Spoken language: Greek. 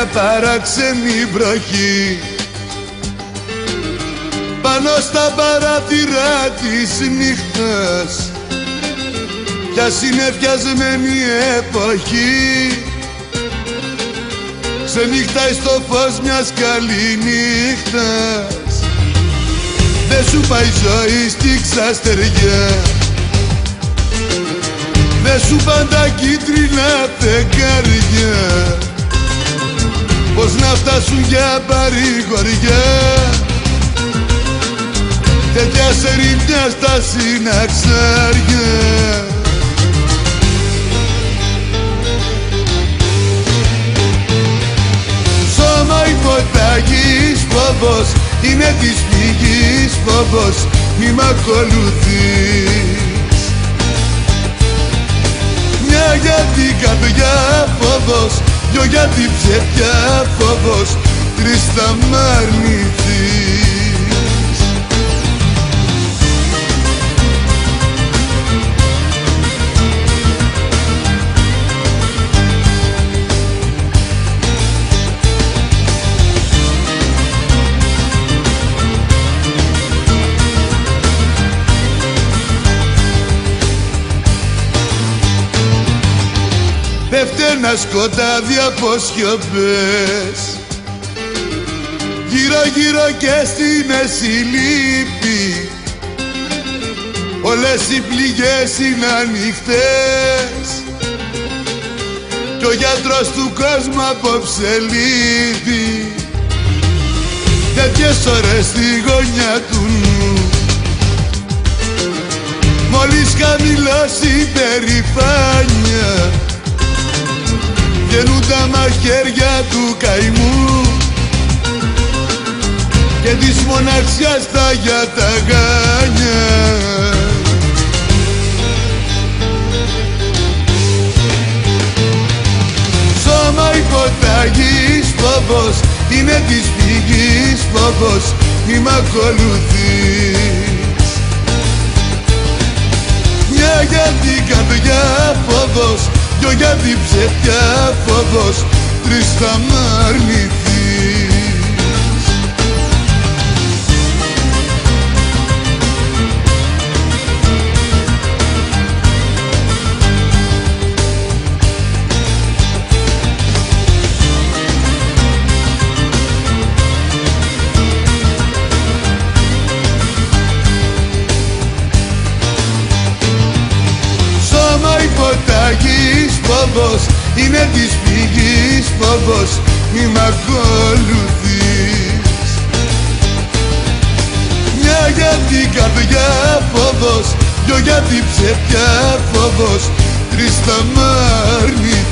μια παράξενη βροχή πάνω στα παράθυρα της νύχτας, πια συνεφιασμένη εποχή ξενύχταει στο φως μιας καληνύχτας. Δε σου πάει ζωή στη ξαστεριά, δε σου παν τα κίτρινα φεγγάρια, πως να φτάσουν για παρηγοριά τέτοια σερινιά στα συναξάρια. Σώμα υποταγής φόβος, είναι της πηγής φόβος, μη μ' ακολουθείς. Μια για την καρδιά φόβος, δυο για την ψευτιά φόβος, τρεις θα μ' αρνηθείς. Πέφτει ένα σκοτάδι από σιωπές, γύρω γύρω και στη μέση λύπη, όλες οι πληγές είναι ανοιχτές κι ο γιατρός του κόσμου απόψε λείπει. Τέτοιες ώρες στη γωνιά του νου, μόλις χαμηλώσει η περηφάνεια, βγαίνουν τα μαχαίρια του καημού και της μοναξιάς τα για τα γάνια. Σώμα υποταγής φόβος, είναι της πηγής φόβος, μη μ' ακολουθείς. Μια για την καρδιά φόβος, δυο για την ψευτιά φόβος, τρεις θα μ' αρνηθείς. Υποταγής φόβος, είναι της πηγής φόβος, μη μ' ακολουθείς. Μια για την καρδιά φόβος, δυο για την ψευτιά φόβος, τρεις θα μ' αρνηθείς.